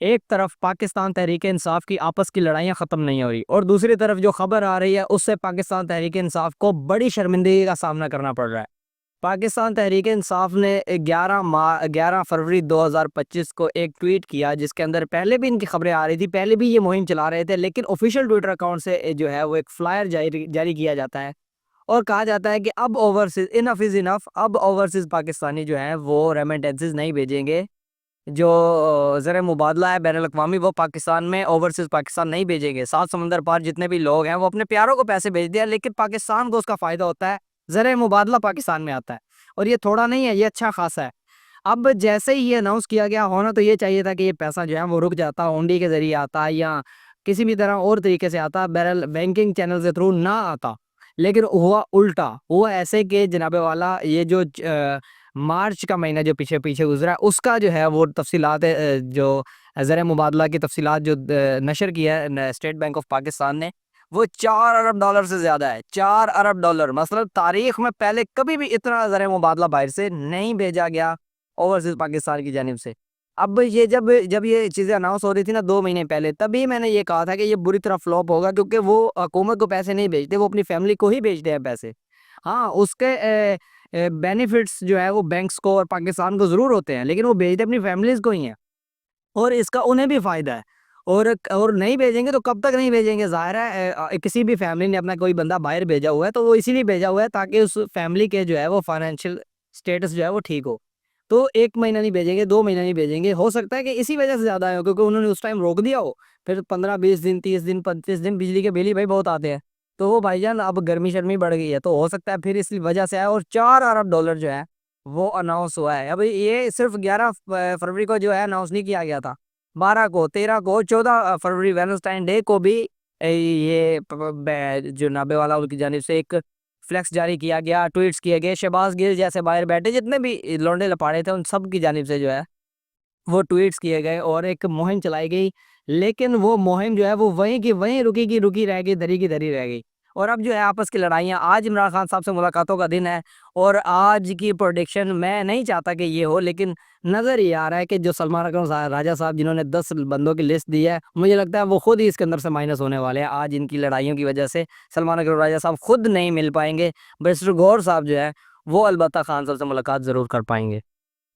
एक तरफ पाकिस्तान तहरीक इंसाफ की आपस की लड़ाइयाँ ख़त्म नहीं हो रही और दूसरी तरफ जो खबर आ रही है उससे पाकिस्तान तहरीक इंसाफ को बड़ी शर्मिंदगी का सामना करना पड़ रहा है। पाकिस्तान तहरीक इंसाफ ने 11 फरवरी 2025 को एक ट्वीट किया जिसके अंदर पहले भी इनकी खबरें आ रही थी, पहले भी ये मुहिम चला रहे थे, लेकिन ऑफिशियल ट्विटर अकाउंट से जो है वो एक फ्लायर जारी जारी किया जाता है और कहा जाता है कि अब ओवरसीज इनफ इज़ इनफ, अब ओवरसीज पाकिस्तानी जो है वो रेमिटेंसेस नहीं भेजेंगे। जो ज़र मुबादला है बैन अवी वो पाकिस्तान में ओवरसीज़ पाकिस्तान नहीं भेजेंगे। सात समंदर पार जितने भी लोग हैं वो अपने प्यारों को पैसे भेज दिया, लेकिन पाकिस्तान को उसका फ़ायदा होता है, ज़र मुबादला पाकिस्तान में आता है और ये थोड़ा नहीं है, ये अच्छा खासा है। अब जैसे ही ये अनाउंस किया गया, होना तो ये चाहिए था कि ये पैसा जो है वो रुक जाता, हुंडी के ज़रिए आता या किसी भी तरह और तरीके से आता, बहरहाल बैंकिंग चैनल के थ्रू ना आता। लेकिन हुआ उल्टा, हुआ ऐसे कि जनाबे वाला ये जो मार्च का महीना जो पीछे पीछे गुजरा उसका जो है वो तफसीलात जो ज़र मुबादला की तफसीलात जो नशर किया है स्टेट बैंक ऑफ पाकिस्तान ने, वो 4 अरब डॉलर से ज़्यादा है। 4 अरब डॉलर, मतलब तारीख में पहले कभी भी इतना ज़र मुबादला बाहर से नहीं भेजा गया ओवरसीज़ पाकिस्तान की जानिब से। अब ये जब जब ये चीज़ें अनाउंस हो रही थी ना 2 महीने पहले, तभी मैंने ये कहा था कि ये बुरी तरह फ्लॉप होगा, क्योंकि वो हुकूमत को पैसे नहीं भेजते, वो अपनी फैमिली को ही भेजते हैं पैसे। हाँ, उसके बेनिफिट्स जो है वो बैंक्स को और पाकिस्तान को ज़रूर होते हैं, लेकिन वो भेजते अपनी फैमिलीज़ को ही हैं और इसका उन्हें भी फ़ायदा है। और नहीं भेजेंगे तो कब तक नहीं भेजेंगे? ज़ाहिर है किसी भी फैमिली ने अपना कोई बंदा बाहर भेजा हुआ है तो वो इसीलिए भेजा हुआ है ताकि उस फैमिली के जो है वो फाइनेंशियल स्टेटस जो है वो ठीक हो। तो 1 महीना नहीं भेजेंगे, 2 महीना नहीं भेजेंगे, हो सकता है कि इसी वजह से ज़्यादा हो, क्योंकि उन्होंने उस टाइम रोक दिया हो। फिर 15-20 दिन, 30 दिन, 35 दिन बिजली के बिल ही भाई बहुत आते हैं। तो वो भाईजान अब गर्मी-शर्मी बढ़ गई है, तो हो सकता है फिर इस वजह से आए और 4 अरब डॉलर जो है वो अनाउंस हुआ है। अब ये सिर्फ़ 11 फरवरी को जो है अनाउंस नहीं किया गया था। 12 को, 13 को, 14 फरवरी वैलेंटाइन डे को भी ये प प बै जो नाभे वाला उनकी जानिब से एक फ्लेक्स जारी किया गया, ट्वीट्स किए गए। शहबाज़ गिल जैसे बाहर बैठे जितने भी लौंडे-लपाड़े थे उन सब की जानिब से जो है वो ट्वीट्स किए गए और एक मुहिम चलाई गई। लेकिन वो मुहिम जो है वो वहीं की वहीं रुकी की रुकी रह गई, धरी की धरी रह गई। और अब जो है आपस की लड़ाइयाँ, आज इमरान खान साहब से मुलाकातों का दिन है और आज की प्रेडिक्शन मैं नहीं चाहता कि ये हो, लेकिन नज़र ये आ रहा है कि जो सलमान अकरम राजा साहब जिन्होंने 10 बंदों की लिस्ट दी है, मुझे लगता है वो खुद ही इसके अंदर से माइनस होने वाले हैं। आज इनकी लड़ाइयों की वजह से सलमान अकरम राजा साहब खुद नहीं मिल पाएंगे। बैरिस्टर गौहर साहब जो है वो अलबत्ता खान साहब से मुलाकात ज़रूर कर पाएंगे।